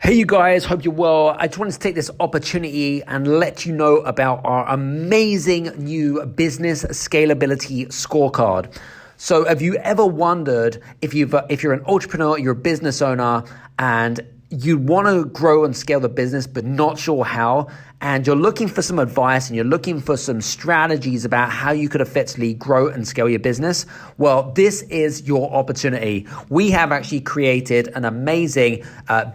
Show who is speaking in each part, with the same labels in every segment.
Speaker 1: Hey, you guys, hope you're well. I just wanted to take this opportunity and let you know about our amazing new business scalability scorecard. So have you ever wondered if you're an entrepreneur, you're a business owner, and you want to grow and scale the business, but not sure how, and you're looking for some advice and you're looking for some strategies about how you could effectively grow and scale your business? Well, this is your opportunity. We have actually created an amazing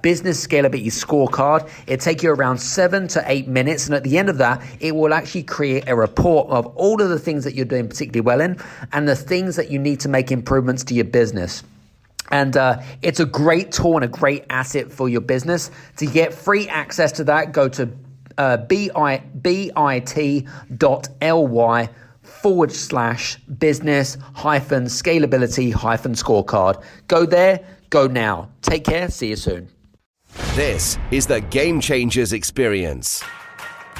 Speaker 1: business scalability scorecard. It'll take you around 7 to 8 minutes. And at the end of that, it will actually create a report of all of the things that you're doing particularly well in and the things that you need to make improvements to your business. And it's a great tool and a great asset for your business. To get free access to that, go to bit.ly/business-scalability-scorecard. Go there, go now. Take care, see you soon.
Speaker 2: This is the Game Changers Experience.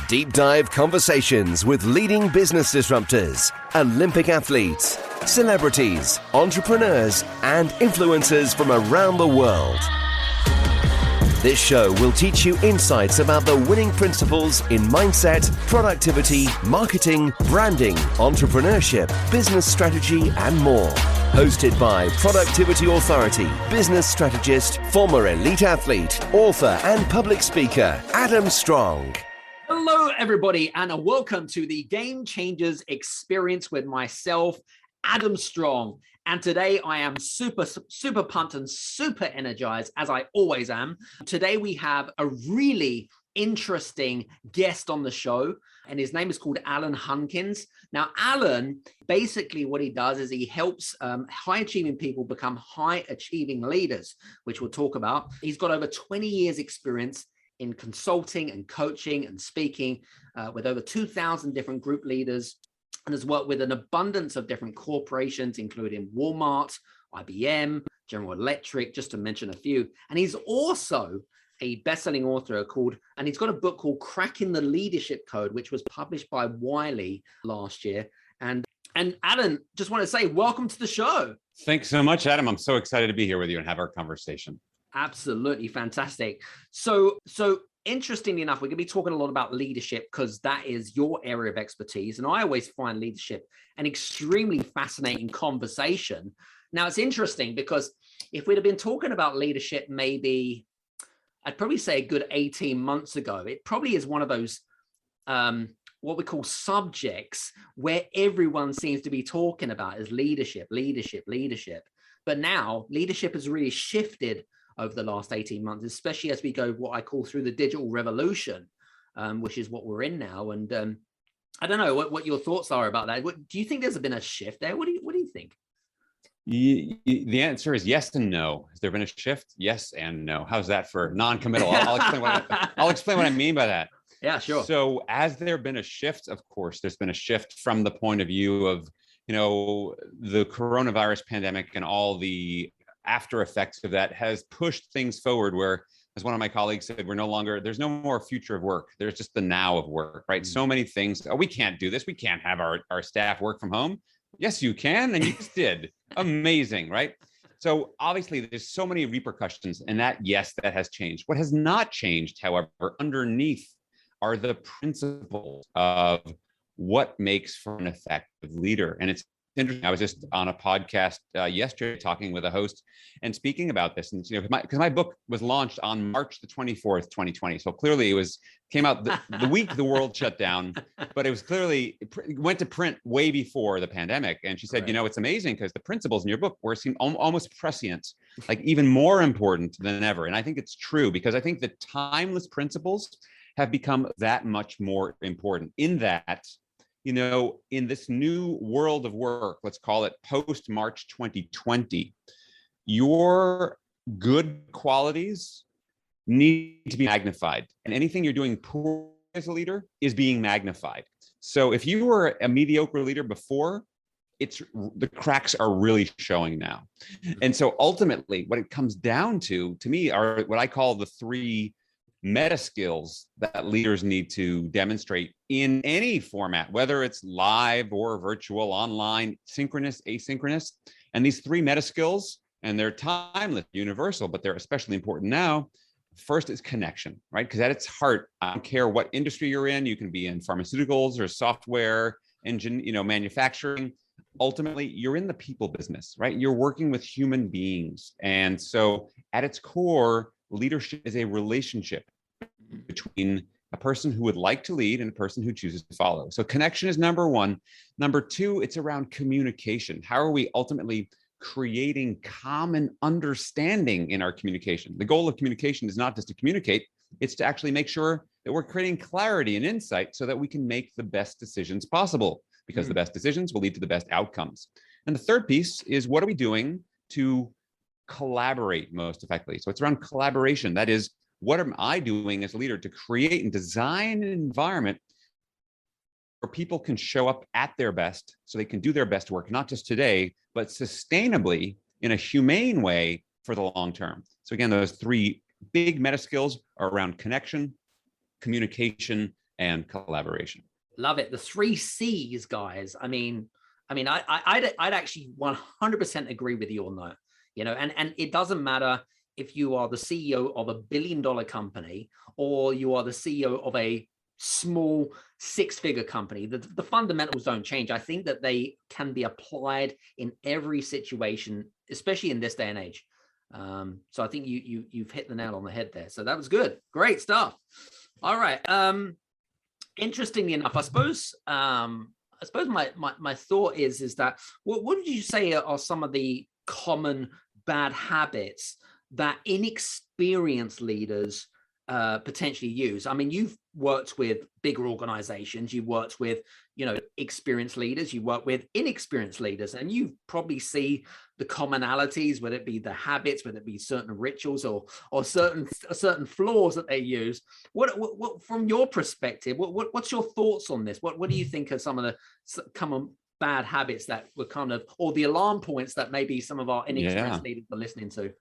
Speaker 2: Deep dive conversations with leading business disruptors, Olympic athletes, celebrities, entrepreneurs, and influencers from around the world. This show will teach you insights about the winning principles in mindset, productivity, marketing, branding, entrepreneurship, business strategy, and more. Hosted by productivity authority, business strategist, former elite athlete, author, and public speaker, Adam Strong.
Speaker 1: Hello, everybody, and welcome to the Game Changers Experience with myself, Adam Strong. And today I am super pumped and super energized, as I always am. Today we have a really interesting guest on the show, and his name is called Alain Hunkins. Now, Alain, basically what he does is he helps high-achieving people become high-achieving leaders, which we'll talk about. He's got over 20 years experience in consulting and coaching and speaking with over 2,000 different group leaders, and has worked with an abundance of different corporations, including Wal-Mart, IBM, General Electric, just to mention a few. And he's also a best-selling author and he's got a book called Cracking the Leadership Code, which was published by Wiley last year. And Alain, just want to say, welcome to the show.
Speaker 3: Thanks so much, Adam. I'm so excited to be here with you and have our conversation.
Speaker 1: Absolutely fantastic. So interestingly enough, we're going to be talking a lot about leadership because that is your area of expertise. And I always find leadership an extremely fascinating conversation. Now, it's interesting because if we'd have been talking about leadership, maybe I'd probably say a good 18 months ago, it probably is one of those what we call subjects where everyone seems to be talking about is leadership. But now leadership has really shifted over the last 18 months, especially as we go what I call through the digital revolution, which is what we're in now. And I don't know what your thoughts are about that. Do you think there's been a shift there? What do you think?
Speaker 3: The answer is yes and no. Has there been a shift? Yes and no. How's that for non-committal? I'll explain what I mean by that.
Speaker 1: Yeah, sure.
Speaker 3: So has there been a shift? Of course, there's been a shift from the point of view of, the coronavirus pandemic and all the after effects of that has pushed things forward where, as one of my colleagues said, there's no more future of work. There's just the now of work, right? Mm-hmm. So many things. Oh, we can't do this. We can't have our staff work from home. Yes, you can. And you just did. Amazing, right? So obviously there's so many repercussions, and that has changed. What has not changed, however, underneath are the principles of what makes for an effective leader. And it's interesting. I was just on a podcast yesterday talking with a host and speaking about this, and because my book was launched on March the 24th, 2020. So clearly it came out the week the world shut down, but it was clearly it went to print way before the pandemic. And she said, right. It's amazing because the principles in your book seem almost prescient, like even more important than ever. And I think it's true because I think the timeless principles have become that much more important in that. In this new world of work, let's call it post-March 2020, your good qualities need to be magnified. And anything you're doing poor as a leader is being magnified. So if you were a mediocre leader before, the cracks are really showing now. And so ultimately, what it comes down to me, are what I call the three meta skills that leaders need to demonstrate in any format, whether it's live or virtual, online, synchronous, asynchronous. And these three meta skills, and they're timeless, universal, but they're especially important now. First is connection, right? Because at its heart, I don't care what industry you're in. You can be in pharmaceuticals or software, manufacturing. Ultimately, you're in the people business, right? You're working with human beings. And so at its core, leadership is a relationship between a person who would like to lead and a person who chooses to follow. So connection is number one. Number two, it's around communication. How are we ultimately creating common understanding in our communication? The goal of communication is not just to communicate, it's to actually make sure that we're creating clarity and insight so that we can make the best decisions possible, because the best decisions will lead to the best outcomes. And the third piece is, what are we doing to collaborate most effectively? So it's around collaboration. That is, what am I doing as a leader to create and design an environment where people can show up at their best so they can do their best work, not just today, but sustainably in a humane way for the long term. So again, those three big meta skills are around connection, communication, and collaboration.
Speaker 1: Love it. The 3 C's, guys. I'd actually 100% agree with you on that. And it doesn't matter if you are the CEO of $1 billion company or you are the CEO of a small 6-figure company. The fundamentals don't change. I think that they can be applied in every situation, especially in this day and age. So I think you've hit the nail on the head there. So that was good. Great stuff. All right. Interestingly enough, I suppose my thought is that what would you say are some of the common bad habits that inexperienced leaders potentially use? I mean, you've worked with bigger organizations, you've worked with, experienced leaders, you work with inexperienced leaders, and you probably see the commonalities, whether it be the habits, whether it be certain rituals or certain flaws that they use. What from your perspective, what's your thoughts on this? What do you think are some of the common bad habits that were or the alarm points that maybe some of our inexperienced leaders are listening to?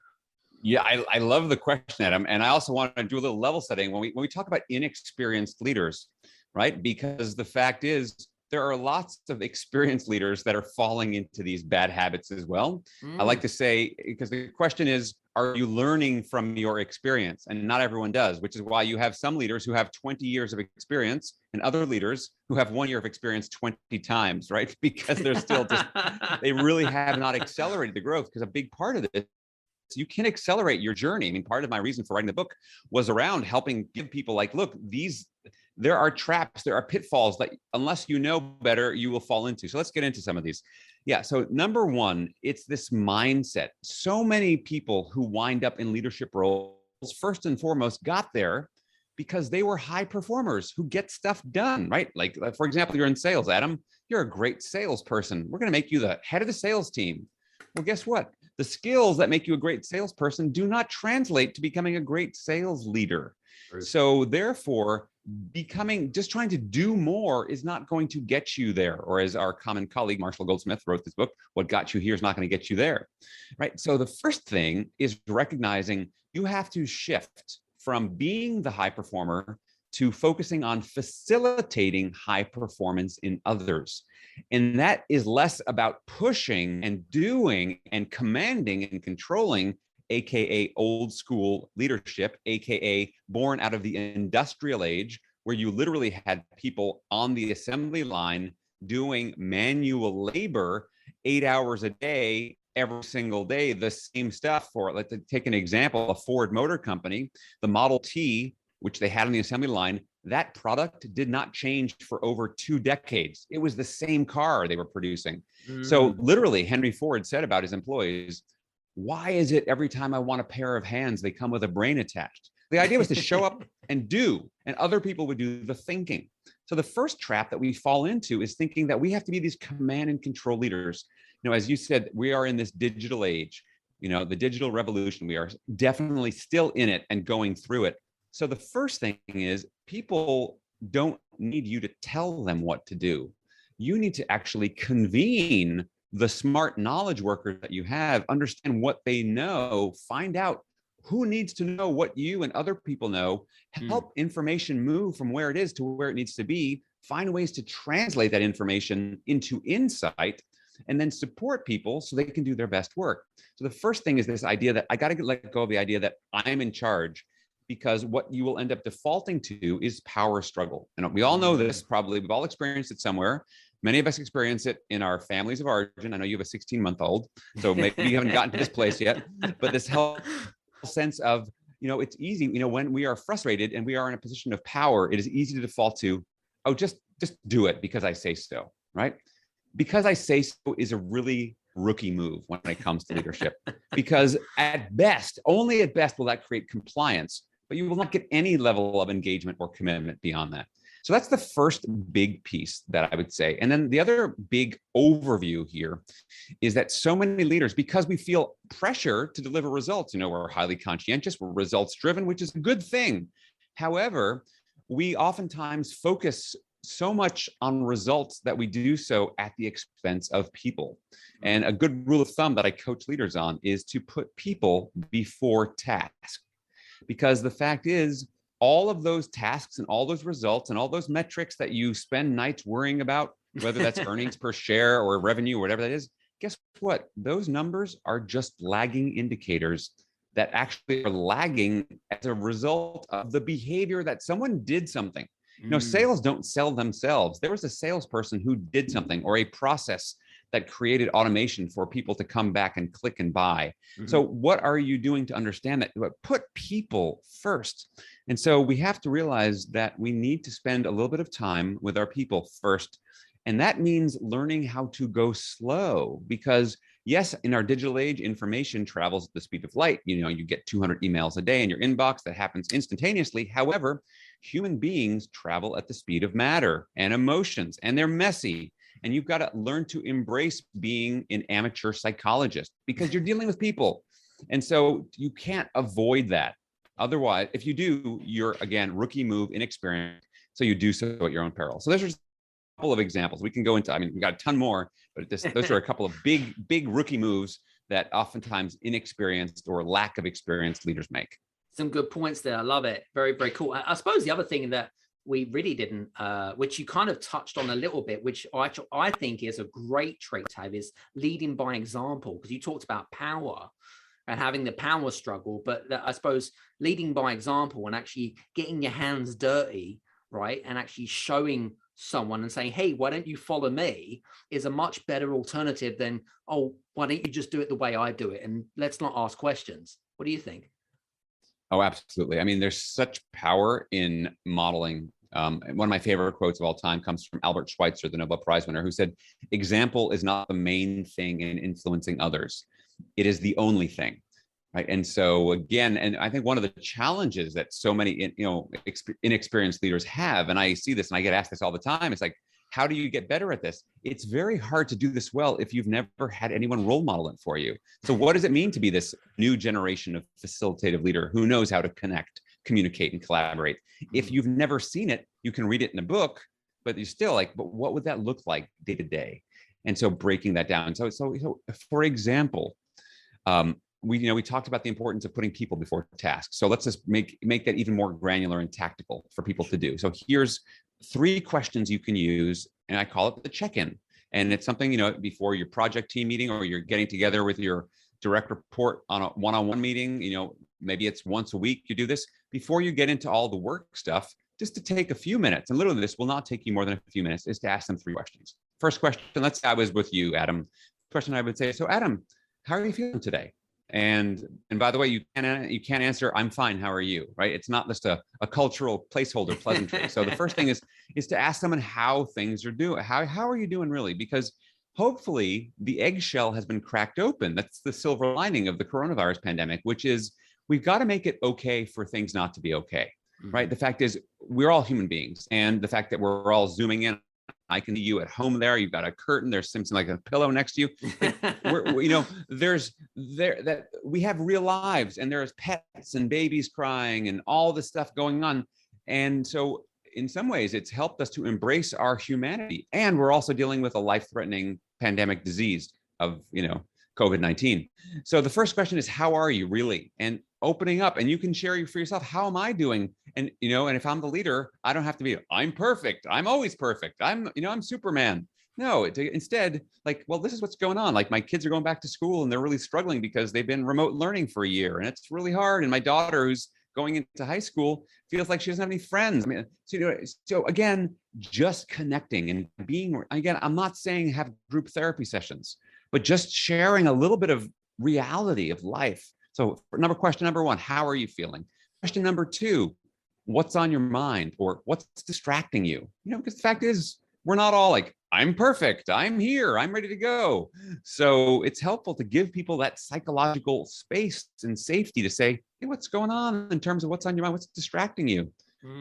Speaker 3: Yeah, I love the question, Adam. And I also want to do a little level setting when we talk about inexperienced leaders, right? Because the fact is, there are lots of experienced leaders that are falling into these bad habits as well. I like to say, because the question is, are you learning from your experience? And not everyone does, which is why you have some leaders who have 20 years of experience and other leaders who have 1 year of experience 20 times, right? Because they're still they really have not accelerated the growth. Because a big part of this, you can accelerate your journey. I mean, part of my reason for writing the book was around helping give people look, there are traps, there are pitfalls that unless you know better, you will fall into. So let's get into some of these. Yeah. So number one, it's this mindset. So many people who wind up in leadership roles, first and foremost, got there because they were high performers who get stuff done, right? Like, for example, you're in sales, Adam, you're a great salesperson. We're going to make you the head of the sales team. Well, guess what? The skills that make you a great salesperson do not translate to becoming a great sales leader. True. So therefore, just trying to do more is not going to get you there. Or as our common colleague, Marshall Goldsmith, wrote this book, what got you here is not going to get you there, right? So the first thing is recognizing you have to shift from being the high performer to focusing on facilitating high performance in others. And that is less about pushing and doing and commanding and controlling, AKA old school leadership, AKA born out of the industrial age, where you literally had people on the assembly line doing manual labor 8 hours a day, every single day, the same stuff. Let's take an example, a Ford Motor Company, the Model T, which they had on the assembly line, that product did not change for over 2 decades. It was the same car they were producing. So literally, Henry Ford said about his employees, why is it every time I want a pair of hands, they come with a brain attached? The idea was to show up and do, and other people would do the thinking. So the first trap that we fall into is thinking that we have to be these command and control leaders. As you said, we are in this digital age, the digital revolution. We are definitely still in it and going through it. So the first thing is, people don't need you to tell them what to do. You need to actually convene the smart knowledge workers that you have, understand what they know, find out who needs to know what you and other people know, help information move from where it is to where it needs to be, find ways to translate that information into insight, and then support people so they can do their best work. So the first thing is this idea that I got to let go of the idea that I'm in charge. because what you will end up defaulting to is power struggle. And we all know this, probably we've all experienced it somewhere. Many of us experience it in our families of origin. I know you have a 16-month-old, so maybe you haven't gotten to this place yet, but this whole sense of, it's easy, when we are frustrated and we are in a position of power, it is easy to default to, oh, just do it because I say so, right? Because I say so is a really rookie move when it comes to leadership, because only at best will that create compliance, but you will not get any level of engagement or commitment beyond that. So that's the first big piece that I would say. And then the other big overview here is that so many leaders, because we feel pressure to deliver results, we're highly conscientious, we're results driven, which is a good thing. However, we oftentimes focus so much on results that we do so at the expense of people. And a good rule of thumb that I coach leaders on is to put people before task. Because the fact is, all of those tasks and all those results and all those metrics that you spend nights worrying about, whether that's earnings per share or revenue or whatever that is, guess what? Those numbers are just lagging indicators that actually are lagging as a result of the behavior that someone did something. Sales don't sell themselves. There was a salesperson who did something, or a process that created automation for people to come back and click and buy. So what are you doing to understand that? Put people first. And so we have to realize that we need to spend a little bit of time with our people first. And that means learning how to go slow, because yes, in our digital age, information travels at the speed of light. You get 200 emails a day in your inbox. That happens instantaneously. However, human beings travel at the speed of matter and emotions, and they're messy. And you've got to learn to embrace being an amateur psychologist, because you're dealing with people. And so you can't avoid that. Otherwise, if you do, you're, again, rookie move, inexperienced. So you do so at your own peril. So those are a couple of examples. We can go into, we got a ton more, but those are a couple of big rookie moves that oftentimes inexperienced or lack of experienced leaders make.
Speaker 1: Some good points there. I love it. Very, very cool. I suppose the other thing that we really didn't, which you kind of touched on a little bit, which I think is a great trait to have, is leading by example, because you talked about power and having the power struggle, but I suppose leading by example and actually getting your hands dirty, right, and actually showing someone and saying, hey, why don't you follow me, is a much better alternative than, oh, why don't you just do it the way I do it, and let's not ask questions. What do you think?
Speaker 3: Oh, absolutely. There's such power in modeling. One of my favorite quotes of all time comes from Albert Schweitzer, the Nobel Prize winner, who said, example is not the main thing in influencing others. It is the only thing, right? And so again, and I think one of the challenges that so many, inexperienced leaders have, and I see this and I get asked this all the time, it's like, how do you get better at this? It's very hard to do this well if you've never had anyone role model it for you. So what does it mean to be this new generation of facilitative leader who knows how to connect, communicate, and collaborate? If you've never seen it, you can read it in a book, but you're still like, but what would that look like day to day? And so breaking that down. So for example, we talked about the importance of putting people before tasks. So let's just make that even more granular and tactical for people to do. So here's 3 questions you can use, and I call it the check-in. And it's something, before your project team meeting, or you're getting together with your direct report on a one-on-one meeting, maybe it's once a week you do this, before you get into all the work stuff, just to take a few minutes. And literally this will not take you more than a few minutes, is to ask them 3 questions. First question, let's say I was with you, Adam. Question I would say, so Adam, how are you feeling today? And by the way, you can't answer, I'm fine, how are you, right? It's not just a cultural placeholder pleasantry. So the first thing is to ask someone how things are doing. How are you doing really? Because hopefully the eggshell has been cracked open. That's the silver lining of the coronavirus pandemic, which is we've got to make it okay for things not to be okay, right? The fact is we're all human beings, and the fact that we're all zooming in, I can see you at home there. You've got a curtain. There's something like a pillow next to you. We have real lives, and there's pets and babies crying and all this stuff going on. And so in some ways, it's helped us to embrace our humanity. And we're also dealing with a life-threatening pandemic disease of, COVID-19. So the first question is, how are you really? And opening up, and you can share for yourself, how am I doing? And, and if I'm the leader, I don't have to be, I'm perfect. I'm always perfect. I'm Superman. No, instead, like, well, this is what's going on. Like, my kids are going back to school and they're really struggling because they've been remote learning for a year and it's really hard. And my daughter, who's going into high school feels like she doesn't have any friends. I mean, so again, just connecting and being, again, I'm not saying have group therapy sessions, but just sharing a little bit of reality of life. So question number one, how are you feeling? Question number two, what's on your mind, or what's distracting you? Because the fact is, we're not all like, I'm perfect, I'm here, I'm ready to go. So it's helpful to give people that psychological space and safety to say, hey, what's going on in terms of what's on your mind? What's distracting you?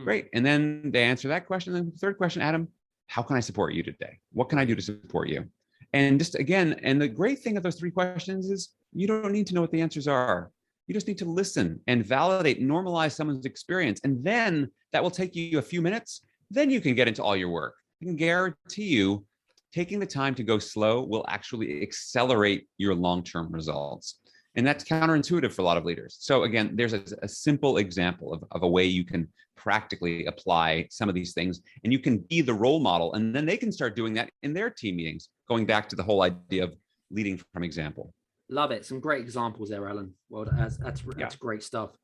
Speaker 3: Great. And then they answer that question. And the third question, Adam, how can I support you today? What can I do to support you? And just again, and the great thing of those three questions is you don't need to know what the answers are. You just need to listen and validate, normalize someone's experience. And then that will take you a few minutes. Then you can get into all your work. I can guarantee you, taking the time to go slow will actually accelerate your long-term results. And that's counterintuitive for a lot of leaders. So again, there's a simple example of a way you can practically apply some of these things, and you can be the role model, and then they can start doing that in their team meetings, going back to the whole idea of leading from example.
Speaker 1: Love it. Some great examples there, Alan. Well, that's great stuff.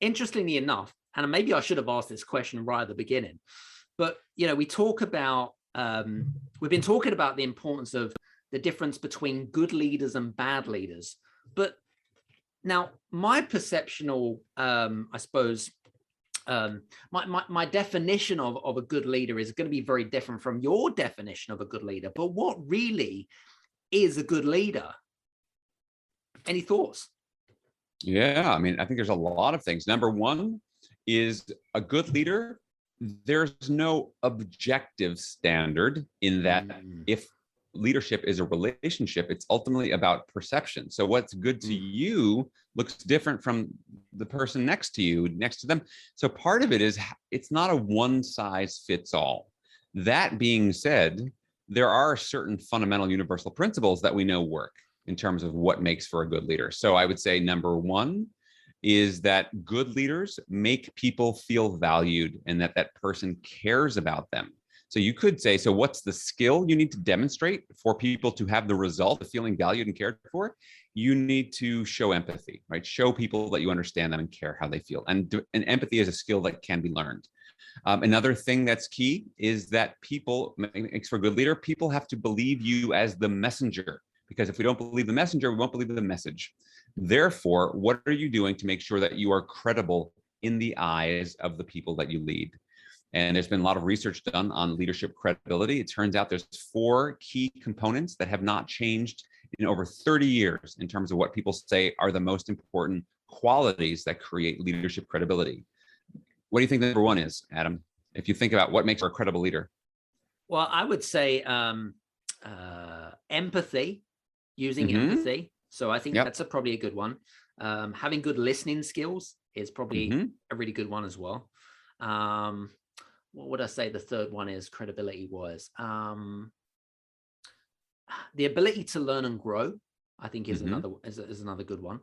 Speaker 1: Interestingly enough, and maybe I should have asked this question right at the beginning, but we talk about we've been talking about the importance of the difference between good leaders and bad leaders. But now my perceptional, I suppose, my definition of a good leader is going to be very different from your definition of a good leader. But what really is a good leader? Any thoughts?
Speaker 3: Yeah, I mean, I think there's a lot of things. Number one is a good leader. There's no objective standard in that if leadership is a relationship, it's ultimately about perception. So what's good to you looks different from the person next to you, next to them. So part of it is it's not a one size fits all. That being said, there are certain fundamental universal principles that we know work in terms of what makes for a good leader. So I would say number one is that good leaders make people feel valued and that person cares about them. So you could say, so what's the skill you need to demonstrate for people to have the result of feeling valued and cared for? You need to show empathy, right? Show people that you understand them and care how they feel. And empathy is a skill that can be learned. Another thing that's key is that people, makes for a good leader, people have to believe you as the messenger. Because if we don't believe the messenger, we won't believe the message. Therefore, what are you doing to make sure that you are credible in the eyes of the people that you lead? And there's been a lot of research done on leadership credibility. It turns out there's 4 key components that have not changed in over 30 years in terms of what people say are the most important qualities that create leadership credibility. What do you think number one is, Adam? If you think about what makes for a credible leader?
Speaker 1: Well, I would say empathy, using empathy. So I think that's probably a good one. Having good listening skills is probably a really good one as well. What would I say the third one is credibility wise? The ability to learn and grow, I think is another good one.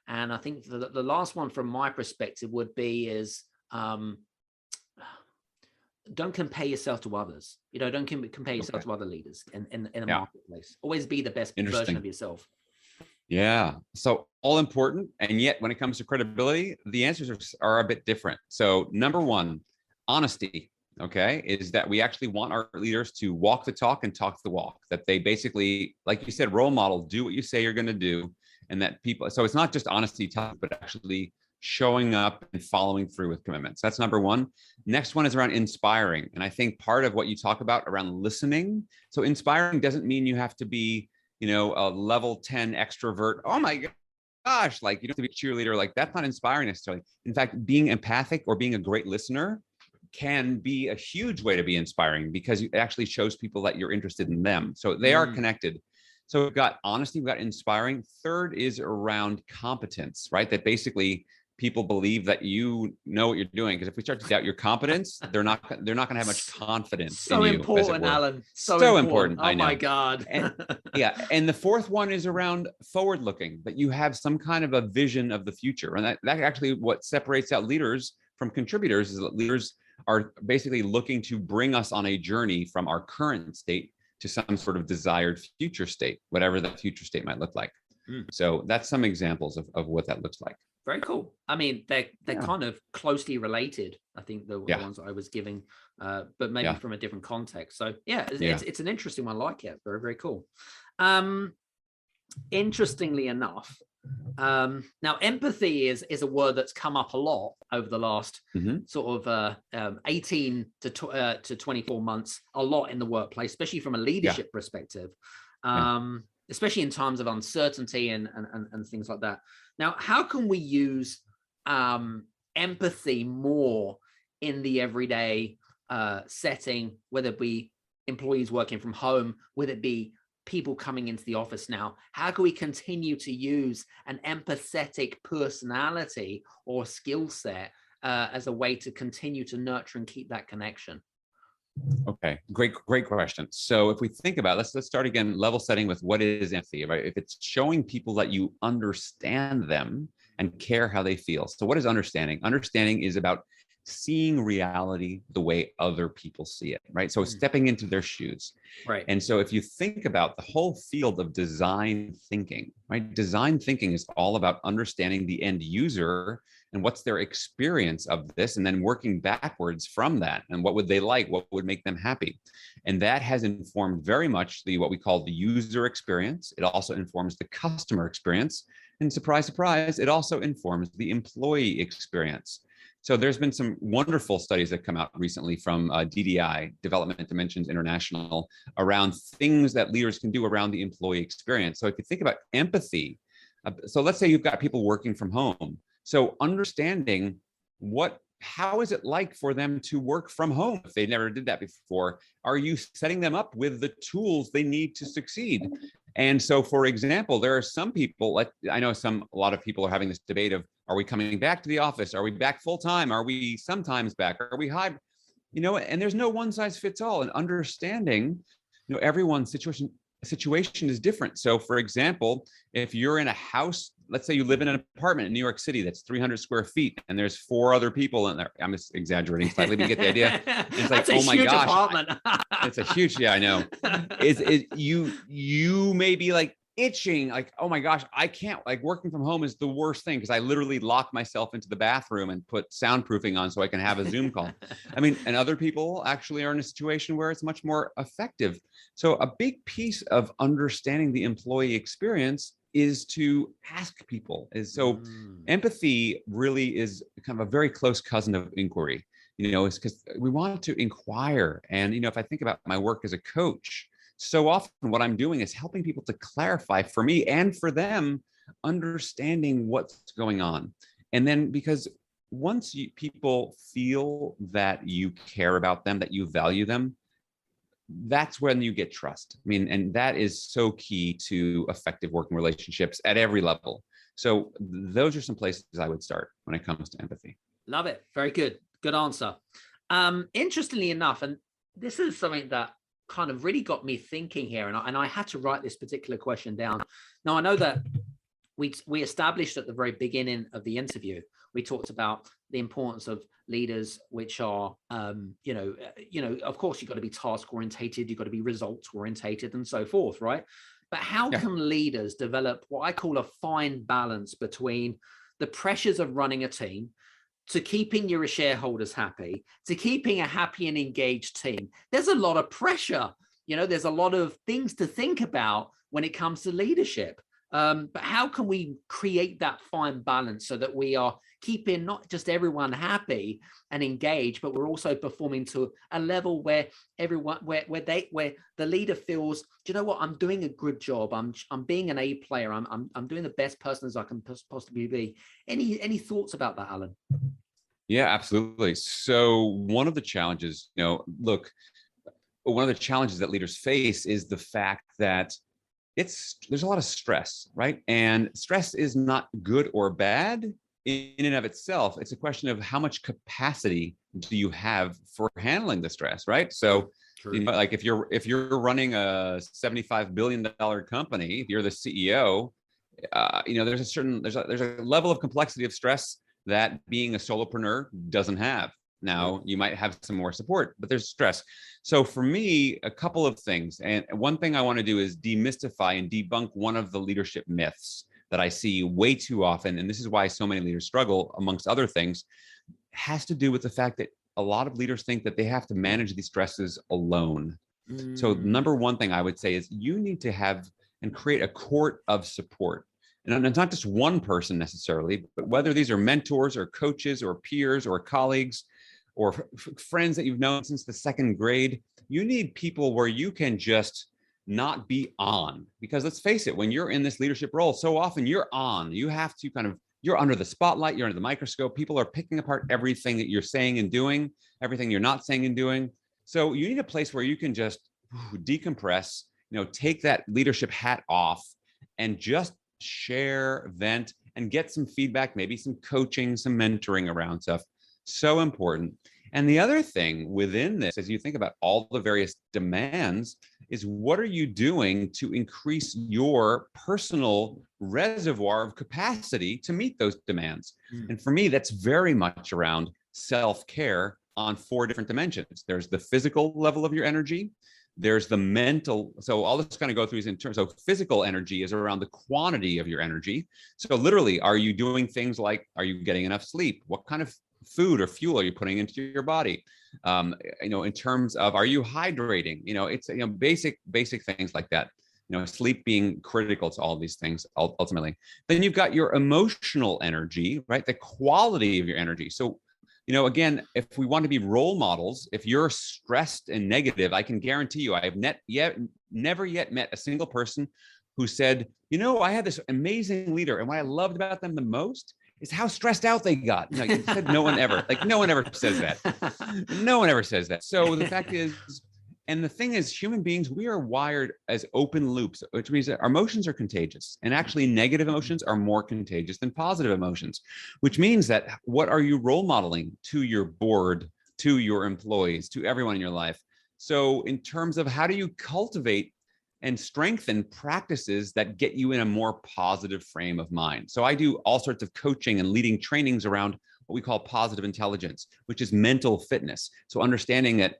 Speaker 1: And I think the last one from my perspective would be is don't compare yourself to others. Don't compare yourself to other leaders in a marketplace. Always be the best version of yourself.
Speaker 3: Yeah. So all important. And yet when it comes to credibility, the answers are a bit different. So number one, honesty, okay, is that we actually want our leaders to walk the talk and talk the walk, that they basically, like you said, role model, do what you say you're going to do. And that people, so it's not just honesty talk, but actually showing up and following through with commitments. That's number one. Next one is around inspiring. And I think part of what you talk about around listening. So inspiring doesn't mean you have to be, a level 10 extrovert. Oh my gosh, like you don't have to be a cheerleader. Like that's not inspiring necessarily. In fact, being empathic or being a great listener can be a huge way to be inspiring because it actually shows people that you're interested in them. So they are connected. So we've got honesty, we've got inspiring. Third is around competence, right? That basically people believe that you know what you're doing. Because if we start to doubt your competence, they're not going to have much confidence in you.
Speaker 1: So important, Alan.
Speaker 3: So important.
Speaker 1: Oh my God.
Speaker 3: And the fourth one is around forward looking, that you have some kind of a vision of the future. And that actually what separates out leaders from contributors is that leaders are basically looking to bring us on a journey from our current state to some sort of desired future state, whatever that future state might look like. So that's some examples of what that looks like.
Speaker 1: Very cool. I mean, they're
Speaker 3: Yeah.
Speaker 1: kind of closely related. I think the
Speaker 3: Yeah.
Speaker 1: ones that I was giving, but maybe
Speaker 3: Yeah.
Speaker 1: from a different context. So yeah,
Speaker 3: Yeah.
Speaker 1: it's an interesting one. I like it. Very, very cool. Interestingly enough, now empathy is a word that's come up a lot over the last sort of 18 to 24 months, a lot in the workplace, especially from a leadership perspective, especially in times of uncertainty and things like that. Now, how can we use empathy more in the everyday setting, whether it be employees working from home, whether it be people coming into the office now? How can we continue to use an empathetic personality or skill set as a way to continue to nurture and keep that connection?
Speaker 3: Okay, great question. So if we think about, let's start again, level setting with what is empathy, right? If it's showing people that you understand them and care how they feel. So what is understanding? Understanding is about seeing reality the way other people see it, right? So stepping into their shoes.
Speaker 1: Right.
Speaker 3: And so if you think about the whole field of design thinking, right? Design thinking is all about understanding the end user and what's their experience of this, and then working backwards from that. And what would they like? What would make them happy? And that has informed very much what we call the user experience. It also informs the customer experience. And surprise, surprise, it also informs the employee experience. So there's been some wonderful studies that come out recently from DDI, Development Dimensions International, around things that leaders can do around the employee experience. So if you think about empathy, so let's say you've got people working from home. So understanding how is it like for them to work from home if they never did that before? Are you setting them up with the tools they need to succeed? And so, for example, there are some people, I know a lot of people are having this debate of, are we coming back to the office? Are we back full time? Are we sometimes back? Are we hybrid? And there's no one size fits all. And understanding, everyone's situation is different. So for example, if you're in a house, let's say you live in an apartment in New York City that's 300 square feet and there's 4 other people in there. I'm just exaggerating slightly, but you get the idea. It's like, oh my gosh,
Speaker 1: apartment.
Speaker 3: It's a huge, I know. You may be like itching, like, oh my gosh, I can't, like, working from home is the worst thing because I literally lock myself into the bathroom and put soundproofing on so I can have a Zoom call. I mean, and other people actually are in a situation where it's much more effective. So a big piece of understanding the employee experience is to ask people. Empathy really is kind of a very close cousin of inquiry. It's because we want to inquire. And, if I think about my work as a coach, so often what I'm doing is helping people to clarify for me and for them, understanding what's going on. And then because once people feel that you care about them, that you value them, that's when you get trust. I mean, and that is so key to effective working relationships at every level. So those are some places I would start when it comes to empathy.
Speaker 1: Love it. Very good. Good answer. Interestingly enough, and this is something that kind of really got me thinking here, and I had to write this particular question down. Now, I know that we established at the very beginning of the interview, we talked about the importance of leaders, which are, of course, you've got to be task orientated, you've got to be results orientated, and so forth, right? But how can leaders develop what I call a fine balance between the pressures of running a team, to keeping your shareholders happy, to keeping a happy and engaged team? There's a lot of pressure. There's a lot of things to think about when it comes to leadership. But how can we create that fine balance so that we are keeping not just everyone happy and engaged, but we're also performing to a level where everyone, where the leader feels, do you know what, I'm doing a good job. I'm being an A player. I'm doing the best person as I can possibly be. Any thoughts about that, Alan?
Speaker 3: Yeah, absolutely. So one of the challenges, one of the challenges that leaders face is the fact that there's a lot of stress, right? And stress is not good or bad in and of itself. It's a question of how much capacity do you have for handling the stress, right? So, like if you're running a $75 billion company, if you're the CEO, there's a level of complexity of stress that being a solopreneur doesn't have. Now, you might have some more support, but there's stress. So for me, a couple of things. And one thing I want to do is demystify and debunk one of the leadership myths that I see way too often, and this is why so many leaders struggle, amongst other things, has to do with the fact that a lot of leaders think that they have to manage these stresses alone. So number one thing I would say is you need to have and create a court of support. And it's not just one person necessarily, but whether these are mentors or coaches or peers or colleagues or friends that you've known since the second grade, you need people where you can just not be on. Because let's face it, when you're in this leadership role, so often you're on. You have to you're under the spotlight, you're under the microscope. People are picking apart everything that you're saying and doing, everything you're not saying and doing. So you need a place where you can just decompress, take that leadership hat off and just share, vent, and get some feedback, maybe some coaching, some mentoring around stuff. So important. And the other thing within this, as you think about all the various demands, is what are you doing to increase your personal reservoir of capacity to meet those demands? And for me, that's very much around self-care on 4 different dimensions. There's the physical level of your energy. There's the mental. So all this kind of go through is in terms of physical energy is around the quantity of your energy. So literally, are you doing things like, are you getting enough sleep? What kind of food or fuel are you putting into your body? In terms of, are you hydrating? It's, basic things like that. Sleep being critical to all these things ultimately. Then you've got your emotional energy, right? The quality of your energy. So again, if we want to be role models, if you're stressed and negative, I can guarantee you, I have never yet met a single person who said, I had this amazing leader, and what I loved about them the most is how stressed out they got. You said no one ever says that. No one ever says that. So the fact is, and the thing is, human beings, we are wired as open loops, which means that our emotions are contagious. And actually, negative emotions are more contagious than positive emotions, which means that what are you role modeling to your board, to your employees, to everyone in your life? So in terms of how do you cultivate and strengthen practices that get you in a more positive frame of mind? So I do all sorts of coaching and leading trainings around what we call positive intelligence, which is mental fitness. So understanding that,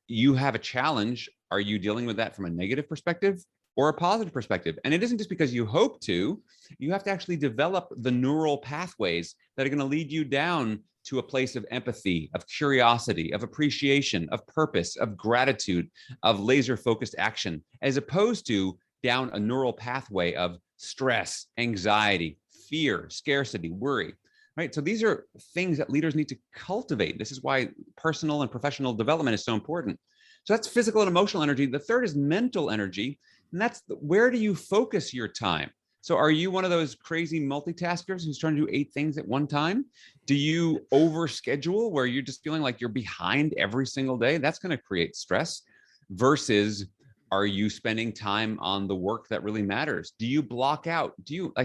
Speaker 3: you have a challenge. Are you dealing with that from a negative perspective or a positive perspective? And it isn't just because you hope to, you have to actually develop the neural pathways that are going to lead you down to a place of empathy, of curiosity, of appreciation, of purpose, of gratitude, of laser-focused action, as opposed to down a neural pathway of stress, anxiety, fear, scarcity, worry. Right. So these are things that leaders need to cultivate. This is why personal and professional development is so important. So that's physical and emotional energy. The third is mental energy. And that's where do you focus your time? So are you one of those crazy multitaskers who's trying to do 8 things at one time? Do you overschedule where you're just feeling like you're behind every single day? That's going to create stress. Versus, are you spending time on the work that really matters? Do you block out?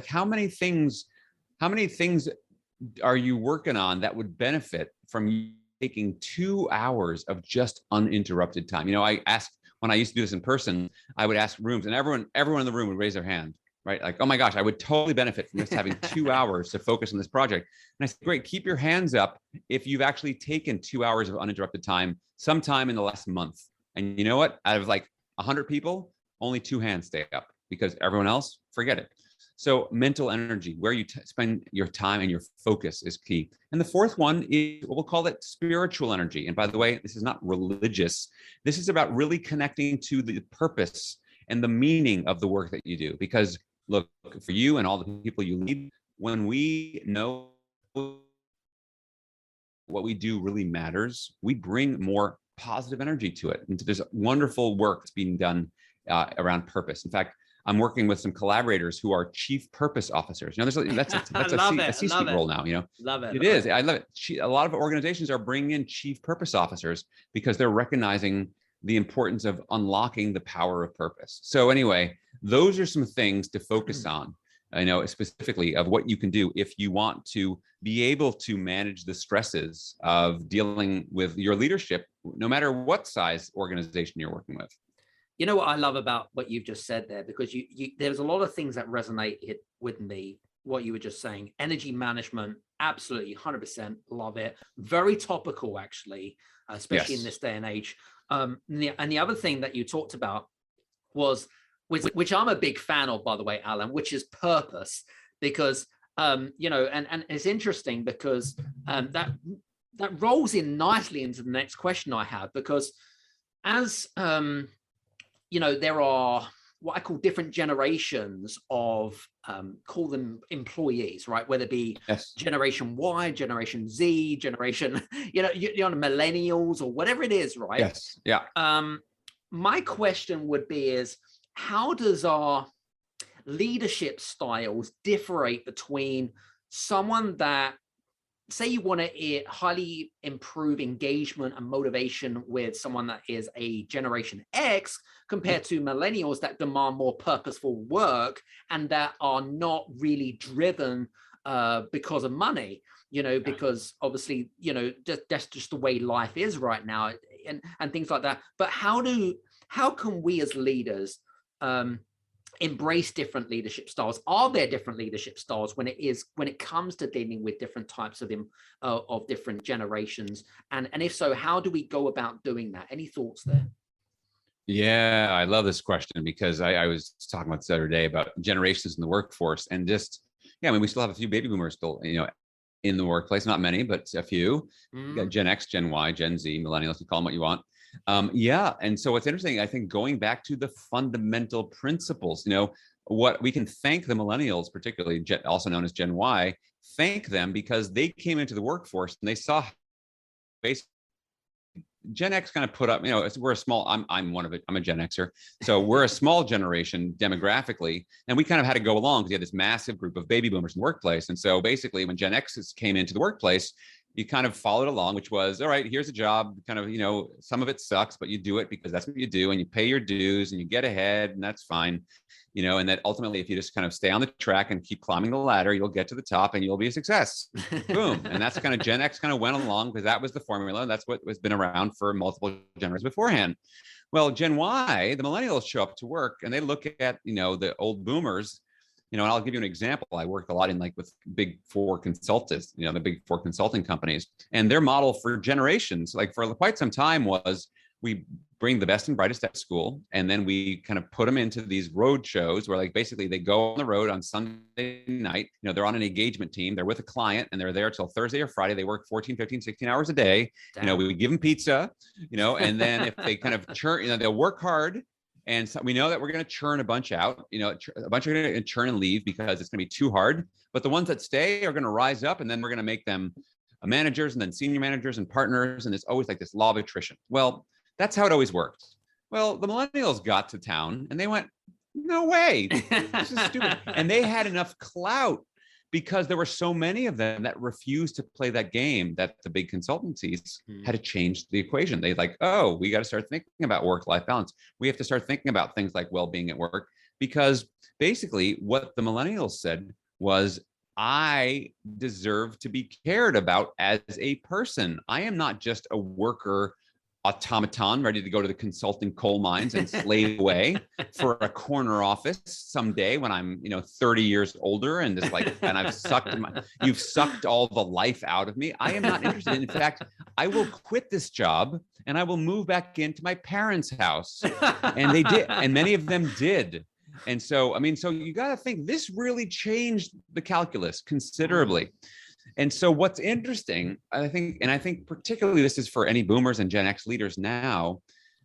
Speaker 3: How many things are you working on that would benefit from you taking 2 hours of just uninterrupted time? I asked, when I used to do this in person, I would ask rooms, and everyone in the room would raise their hand, right? Like, oh my gosh, I would totally benefit from just having 2 hours to focus on this project. And I said, great, keep your hands up if you've actually taken 2 hours of uninterrupted time sometime in the last month. And you know what? Out of like 100 people, only 2 hands stay up, because everyone else, forget it. So mental energy, where you spend your time and your focus, is key. And the fourth one is, we'll call it spiritual energy. And by the way, this is not religious. This is about really connecting to the purpose and the meaning of the work that you do. Because look, for you and all the people you lead, when we know what we do really matters, we bring more positive energy to it. And there's wonderful work that's being done around purpose. In fact, I'm working with some collaborators who are chief purpose officers. That's a C-suite role now.
Speaker 1: Love it.
Speaker 3: It is. I love it. A lot of organizations are bringing in chief purpose officers because they're recognizing the importance of unlocking the power of purpose. So anyway, those are some things to focus on. Specifically of what you can do if you want to be able to manage the stresses of dealing with your leadership, no matter what size organization you're working with.
Speaker 1: You know what I love about what you've just said there, because there's a lot of things that resonate with me, what you were just saying. Energy management, absolutely, 100% love it. Very topical, actually, especially in this day and age. And the other thing that you talked about was which I'm a big fan of, by the way, Alan, which is purpose, because you know, and it's interesting because that rolls in nicely into the next question I have, because as you know, there are what I call different generations of call them employees, right? Whether it be Generation Y, Generation Z, generation, you know, millennials or whatever it is, right?
Speaker 3: Yes. Yeah.
Speaker 1: My question would be is, how does our leadership styles differentiate between someone that, say you want to highly improve engagement and motivation with someone that is a Generation X compared to millennials that demand more purposeful work and that are not really driven because of money, you know, because obviously, you know, that's just the way life is right now, and things like that. But how can we as leaders embrace different leadership styles? Are there different leadership styles when it comes to dealing with different types of different generations? And if so, how do we go about doing that? Any thoughts there?
Speaker 3: Yeah, I love this question because I was talking about this the other day about generations in the workforce, and just, yeah, I mean, we still have a few baby boomers still, you know, in the workplace, not many, but a few. You got Gen X, Gen Y, Gen Z, millennials, you call them what you want. Yeah. And so what's interesting, I think, going back to the fundamental principles, you know, what we can thank the millennials, particularly also known as Gen Y, thank them because they came into the workforce and they saw basically Gen X kind of put up, you know, we're a small, I'm one of it. I'm a Gen Xer. So we're a small generation demographically, and we kind of had to go along because you had this massive group of baby boomers in the workplace. And so basically when Gen X came into the workplace, you kind of followed along, which was, all right, here's a job, kind of, you know, some of it sucks, but you do it because that's what you do, and you pay your dues and you get ahead, and that's fine, you know, and that ultimately, if you just kind of stay on the track and keep climbing the ladder, you'll get to the top and you'll be a success. Boom. And that's kind of Gen X kind of went along because that was the formula. That's what has been around for multiple generations beforehand. Well, Gen Y, the millennials show up to work and they look at, you know, the old boomers. You know, and I'll give you an example. I worked a lot in with big four consultants, you know, the big four consulting companies, and their model for generations, for quite some time, was we bring the best and brightest at school, and then we kind of put them into these road shows where basically they go on the road on Sunday night. You know, they're on an engagement team, they're with a client, and they're there till Thursday or Friday. They work 14, 15, 16 hours a day. Damn. You know, we give them pizza, you know, and then if they kind of churn, you know, they'll work hard. And so we know that we're going to churn a bunch out, you know, a bunch are going to churn and leave because it's going to be too hard. But the ones that stay are going to rise up, and then we're going to make them managers and then senior managers and partners. And it's always this law of attrition. Well, that's how it always worked. Well, the millennials got to town and they went, no way, this is stupid. And they had enough clout because there were so many of them that refused to play that game that the big consultancies had to change the equation. They oh, we got to start thinking about work-life balance. We have to start thinking about things like well-being at work, because basically what the millennials said was, I deserve to be cared about as a person. I am not just a worker automaton ready to go to the consulting coal mines and slave away for a corner office someday when I'm, you know, 30 years older and just and you've sucked all the life out of me. I am not interested. In fact, I will quit this job and I will move back into my parents' house. And they did, and many of them did. And so, I mean, so you got to think this really changed the calculus considerably. And so what's interesting, I think particularly this is for any boomers and Gen X leaders now,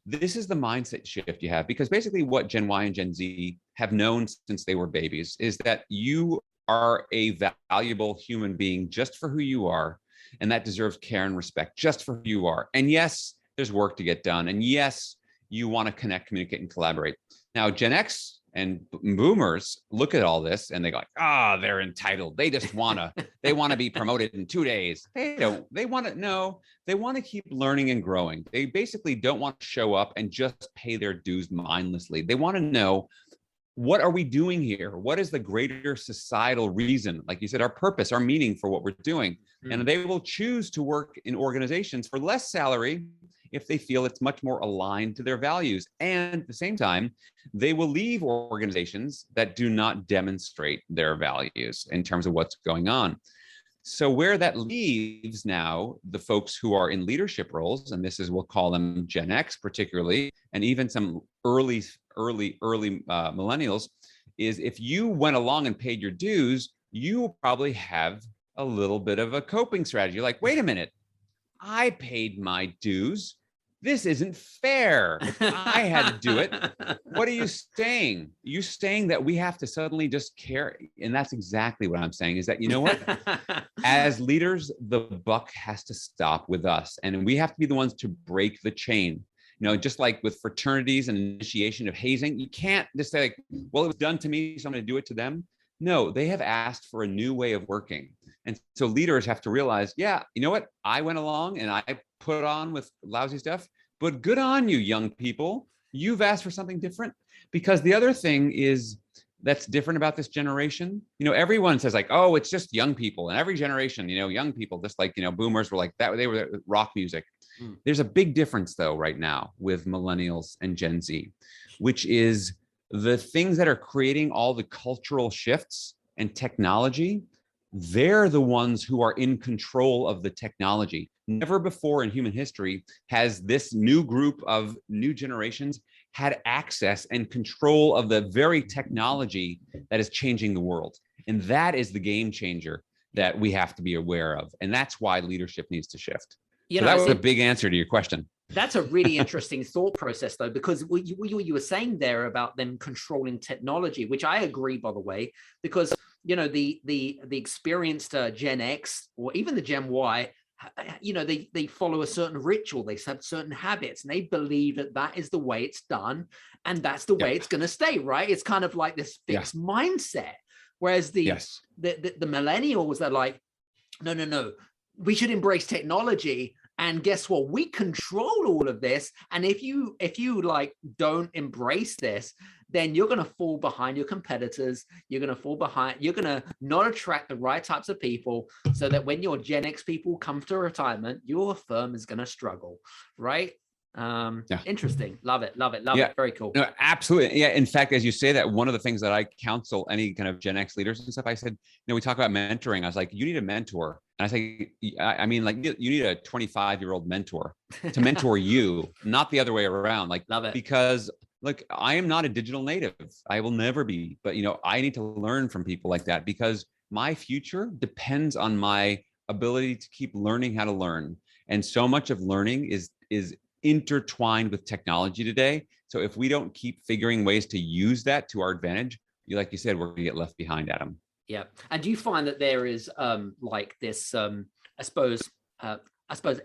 Speaker 3: this is the mindset shift you have, because basically what Gen Y and Gen Z have known since they were babies is that you are a valuable human being just for who you are, and that deserves care and respect just for who you are. And yes, there's work to get done. And yes, you want to connect, communicate, and collaborate. Now, Gen X and boomers look at all this and they go they're entitled. They just they want to be promoted in 2 days. They want to keep learning and growing. They basically don't want to show up and just pay their dues mindlessly. They want to know, what are we doing here? What is the greater societal reason? Like you said, our purpose, our meaning for what we're doing. And they will choose to work in organizations for less salary if they feel it's much more aligned to their values. And at the same time, they will leave organizations that do not demonstrate their values in terms of what's going on. So where that leaves now the folks who are in leadership roles, and this is, we'll call them Gen X particularly, and even some early early millennials, is if you went along and paid your dues, you will probably have a little bit of a coping strategy. You're like, wait a minute, I paid my dues. This isn't fair. I had to do it. What are you saying? You saying that we have to suddenly just care? And that's exactly what I'm saying, is that, you know what? As leaders, the buck has to stop with us. And we have to be the ones to break the chain. You know, just like with fraternities and initiation of hazing, you can't just say, like, well, it was done to me, so I'm going to do it to them. No, they have asked for a new way of working. And so leaders have to realize, yeah, you know what? I went along and I put on with lousy stuff, but good on you, young people. You've asked for something different. Because the other thing is that's different about this generation. You know, everyone says like, oh, it's just young people. And every generation, you know, young people, just like, you know, boomers were like that. They were rock music. There's a big difference though right now with millennials and Gen Z, which is the things that are creating all the cultural shifts and technology. They're the ones who are in control of the technology. Never before in human history has this new group of new generations had access and control of the very technology that is changing the world. And that is the game changer that we have to be aware of. And that's why leadership needs to shift. So that was a big answer to your question.
Speaker 1: That's a really interesting thought process, though, because what you were saying there about them controlling technology, which I agree, by the way, because, you know, the experienced Gen X or even the Gen Y, you know, they follow a certain ritual, they have certain habits, and they believe that that is the way it's done, and that's the way it's going to stay, right? It's kind of like this fixed mindset. Whereas the millennials, they're like, no, we should embrace technology. And guess what? We control all of this. And if you like don't embrace this, then you're going to fall behind your competitors. You're going to fall behind. You're going to not attract the right types of people, so that when your Gen X people come to retirement, your firm is going to struggle, right? Interesting. Love it. Very cool.
Speaker 3: No, absolutely. Yeah. In fact, as you say that, one of the things that I counsel any kind of Gen X leaders and stuff, I said, you know, we talk about mentoring. I was like, you need a mentor. And I say, I mean, like, you need a 25-year-old mentor to mentor you, not the other way around. Like, love it. Because like, I am not a digital native. I will never be, but, you know, I need to learn from people like that, because my future depends on my ability to keep learning how to learn. And so much of learning is intertwined with technology today. So if we don't keep figuring ways to use that to our advantage, like you said, we're going to get left behind, Adam.
Speaker 1: Yeah. And do you find that there is like this, I suppose,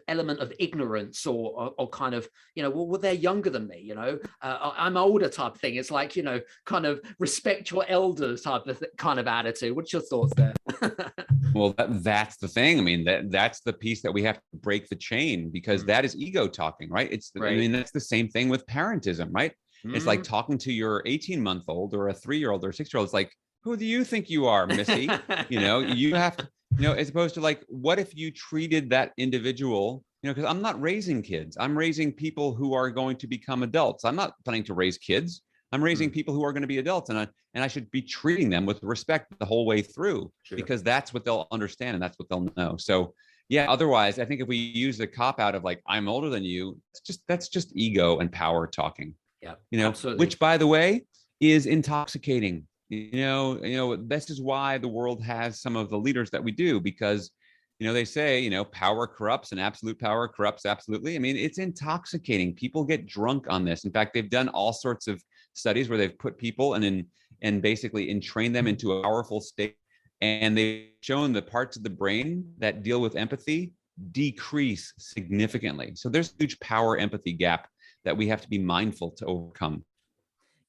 Speaker 1: element of ignorance or kind of, you know, well, they're younger than me, you know, I'm older type thing. It's like, you know, kind of respect your elders type of kind of attitude. What's your thoughts there?
Speaker 3: Well, that's the thing. I mean, that's the piece that we have to break the chain, because that is ego talking, right? I mean, that's the same thing with parentism, right? It's like talking to your 18-month-old or a 3-year-old or a 6-year-old. It's like, who do you think you are, Missy? You know, you have to, you know, as opposed to like, what if you treated that individual, you know, because I'm not raising kids. I'm raising people who are going to become adults. I'm not planning to raise kids. I'm raising people who are going to be adults, and I should be treating them with respect the whole way through, because that's what they'll understand and that's what they'll know. So yeah, otherwise, I think if we use the cop out of like, I'm older than you, that's just ego and power talking.
Speaker 1: Yeah,
Speaker 3: you know, absolutely. Which, by the way, is intoxicating. You know, this is why the world has some of the leaders that we do, because, you know, they say, you know, power corrupts and absolute power corrupts absolutely. I mean, it's intoxicating. People get drunk on this. In fact, they've done all sorts of studies where they've put people and basically entrained them into a powerful state. And they've shown the parts of the brain that deal with empathy decrease significantly. So there's a huge power empathy gap that we have to be mindful to overcome.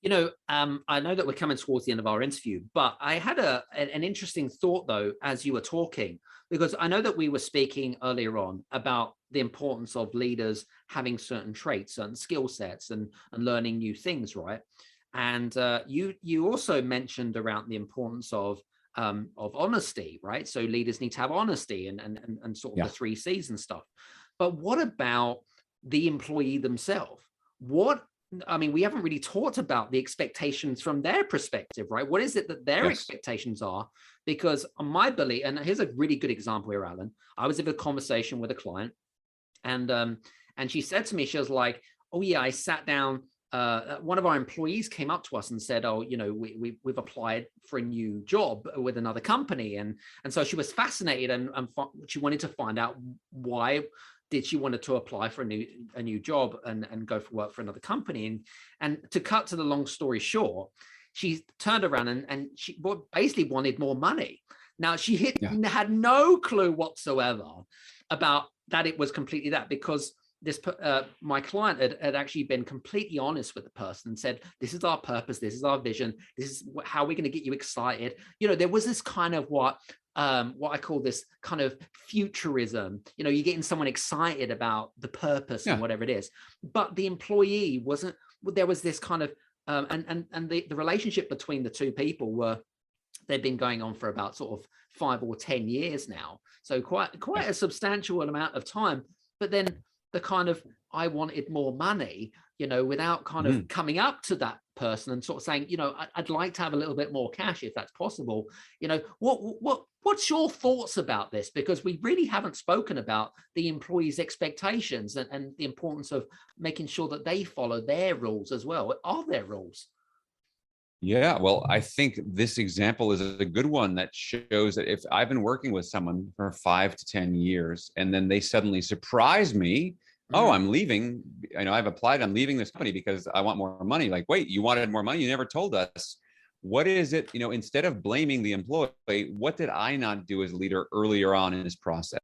Speaker 1: You know, I know that we're coming towards the end of our interview, but I had an interesting thought, though, as you were talking, because I know that we were speaking earlier on about the importance of leaders having certain traits, certain skill sets, and learning new things, right? And you also mentioned around the importance of honesty, right? So leaders need to have honesty and sort of the 3 C's and stuff. But what about the employee themselves? We haven't really talked about the expectations from their perspective, right? What is it that their expectations are? Because on my belief, and here's a really good example here, Alan. I was in a conversation with a client, and she said to me, she was like, "Oh yeah, I sat down one of our employees came up to us and said, "Oh, we've applied for a new job with another company," and so she was fascinated and she wanted to find out why did she wanted to apply for a new job and go for work for another company, and to cut to the long story short, she turned around and she basically wanted more money. Now she had no clue whatsoever about that it was completely that, because this my client had actually been completely honest with the person and said, "This is our purpose, this is our vision, this is how we're going to get you excited." There was this kind of what I call this kind of futurism. You're getting someone excited about the purpose and whatever it is, but the employee wasn't. There was this kind of and the relationship between the two people they've been going on for about sort of 5 or 10 years now, so quite a substantial amount of time. But then the kind of, I wanted more money, without kind of coming up to that person and sort of saying, I'd like to have a little bit more cash if that's possible. What's your thoughts about this? Because we really haven't spoken about the employees' expectations and the importance of making sure that they follow their rules as well. Are there rules?
Speaker 3: Yeah, well, I think this example is a good one that shows that if I've been working with someone for 5 to 10 years and then they suddenly surprise me, oh, I'm leaving, I've applied, I'm leaving this company because I want more money. Like, wait, you wanted more money? You never told us. What is it, instead of blaming the employee, what did I not do as a leader earlier on in this process?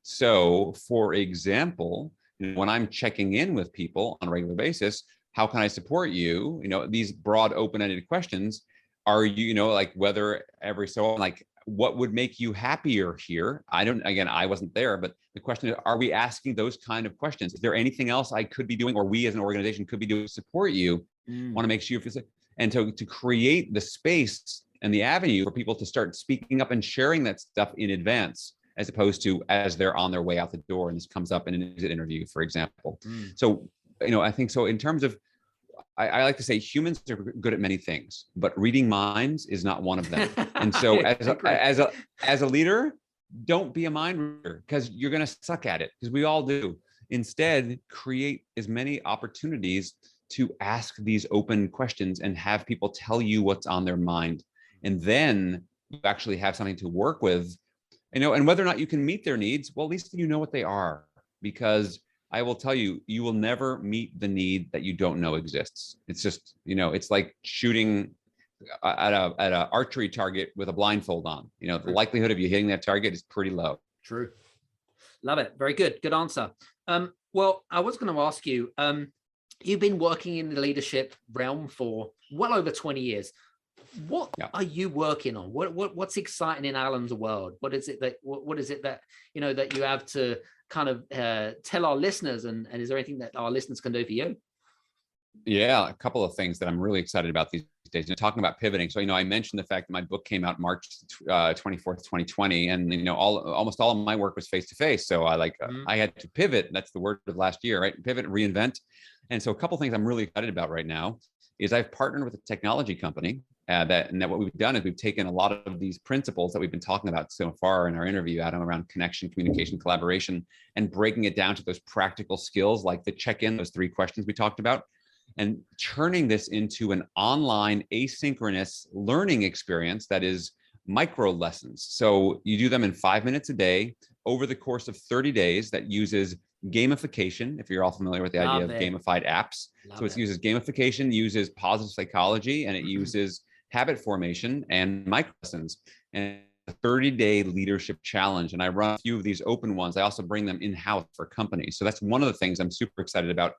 Speaker 3: So, for example, when I'm checking in with people on a regular basis, how can I support you? These broad, open-ended questions. Are you, like whether every so often, like what would make you happier here? I wasn't there, but the question is, are we asking those kind of questions? Is there anything else I could be doing, or we as an organization could be doing to support you? Want to make sure you feel safe. And to create the space and the avenue for people to start speaking up and sharing that stuff in advance, as opposed to as they're on their way out the door and this comes up in an exit interview, for example. So, I think so in terms of, I like to say humans are good at many things, but reading minds is not one of them. And so as a leader, don't be a mind reader, because you're going to suck at it, because we all do. Instead, create as many opportunities to ask these open questions and have people tell you what's on their mind. And then you actually have something to work with, and whether or not you can meet their needs, well, at least you know what they are, because I will tell you, you will never meet the need that you don't know exists. It's just, it's like shooting at a archery target with a blindfold on. The likelihood of you hitting that target is pretty low.
Speaker 1: True. Love it. Very good. Good answer. Well, I was going to ask you, you've been working in the leadership realm for well over 20 years. What are you working on? What's exciting in Alain's world? What is it that that you have to kind of tell our listeners, and is there anything that our listeners can do for you?
Speaker 3: Yeah, a couple of things that I'm really excited about these days. Talking about pivoting. So, I mentioned the fact that my book came out March 24th, 2020, and almost all of my work was face-to-face. So I had to pivot. That's the word of last year, right? Pivot, reinvent. And so a couple of things I'm really excited about right now is I've partnered with a technology company that what we've done is we've taken a lot of these principles that we've been talking about so far in our interview, Adam, around connection, communication, collaboration, and breaking it down to those practical skills like the check-in, those 3 questions we talked about, and turning this into an online asynchronous learning experience that is micro lessons. So you do them in 5 minutes a day over the course of 30 days that uses gamification, if you're all familiar with the idea of gamified apps. So it uses gamification, uses positive psychology, and it uses habit formation and micro lessons, and a 30-day leadership challenge. And I run a few of these open ones. I also bring them in-house for companies. So that's one of the things I'm super excited about,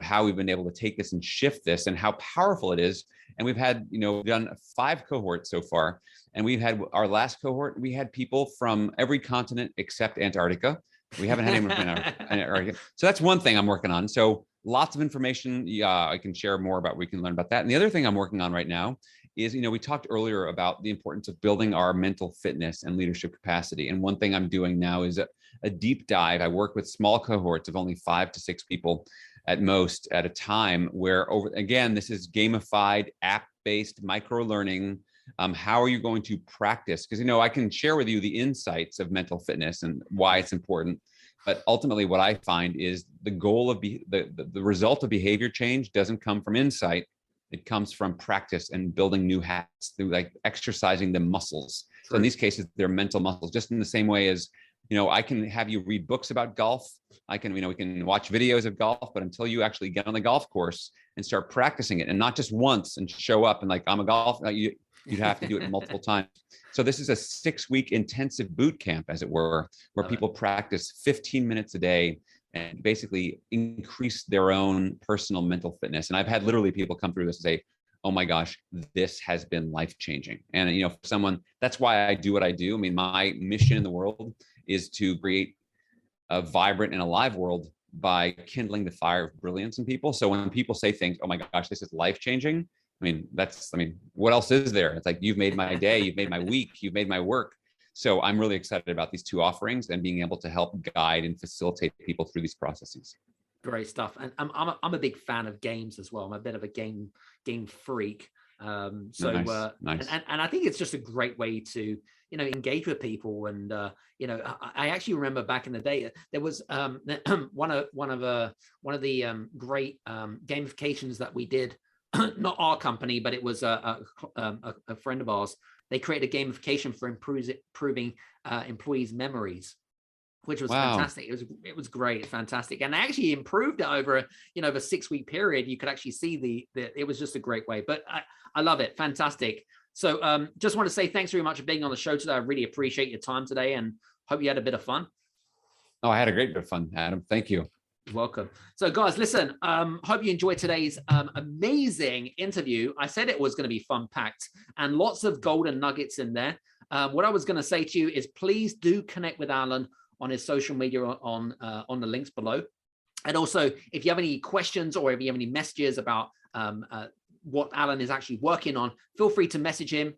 Speaker 3: how we've been able to take this and shift this and how powerful it is. And we've had, done 5 cohorts so far. And we've had our last cohort, we had people from every continent except Antarctica. We haven't had anyone from Antarctica. So that's one thing I'm working on. So lots of information. I can share more about, we can learn about that. And the other thing I'm working on right now is, we talked earlier about the importance of building our mental fitness and leadership capacity. And one thing I'm doing now is a deep dive. I work with small cohorts of only 5 to 6 people at most at a time, where again, this is gamified, app-based micro learning. How are you going to practice? Because, I can share with you the insights of mental fitness and why it's important. But ultimately, what I find is the goal of the result of behavior change doesn't come from insight. It comes from practice and building new habits through like exercising the muscles. True. So in these cases, they're mental muscles, just in the same way as, I can have you read books about golf. I can, we can watch videos of golf, but until you actually get on the golf course and start practicing it, and not just once and show up and like, I'm a golfer, you'd have to do it multiple times. So this is a 6-week intensive boot camp, as it were, where people practice 15 minutes a day and basically increase their own personal mental fitness. And I've had literally people come through this and say, oh my gosh, this has been life-changing. And, for someone, that's why I do what I do. I mean, my mission in the world is to create a vibrant and alive world by kindling the fire of brilliance in people. So when people say things, oh my gosh, this is life-changing, what else is there? It's like, you've made my day, you've made my week, you've made my work. So I'm really excited about these two offerings and being able to help guide and facilitate people through these processes.
Speaker 1: Great stuff. And I'm a big fan of games as well. I'm a bit of a game freak. Nice. And I think it's just a great way to, engage with people. And, I actually remember back in the day, there was one of the great gamifications that we did, not our company, but it was a friend of ours. They created a gamification for improving employees' memories, which was fantastic. It was great, fantastic, and they actually improved it over a 6-week period. You could actually see it was just a great way. But I love it, fantastic. So just want to say thanks very much for being on the show today. I really appreciate your time today, and hope you had a bit of fun.
Speaker 3: Oh, I had a great bit of fun, Adam. Thank you.
Speaker 1: You're welcome. So guys, listen, hope you enjoyed today's amazing interview. I said it was going to be fun packed and lots of golden nuggets in there. What I was going to say to you is please do connect with Alain on his social media on the links below. And also, if you have any questions or if you have any messages about what Alain is actually working on, feel free to message him.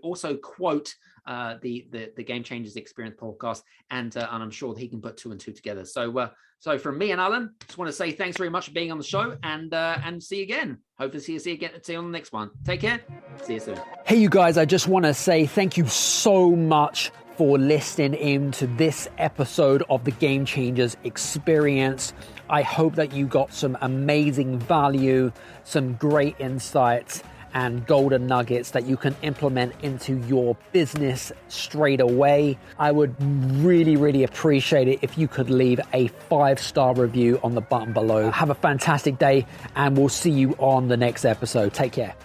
Speaker 1: Also quote the Game Changers Experience podcast, and I'm sure that he can put 2 and 2 together. So from me and Alain, just want to say thanks very much for being on the show, and see you again. Hopefully see you on the next one. Take care. See you soon. Hey, you guys, I just want to say thank you so much for listening in to this episode of the Game Changers Experience. I hope that you got some amazing value, some great insights, and golden nuggets that you can implement into your business straight away. I would really, really appreciate it if you could leave a 5-star review on the button below. Have a fantastic day, and we'll see you on the next episode. Take care.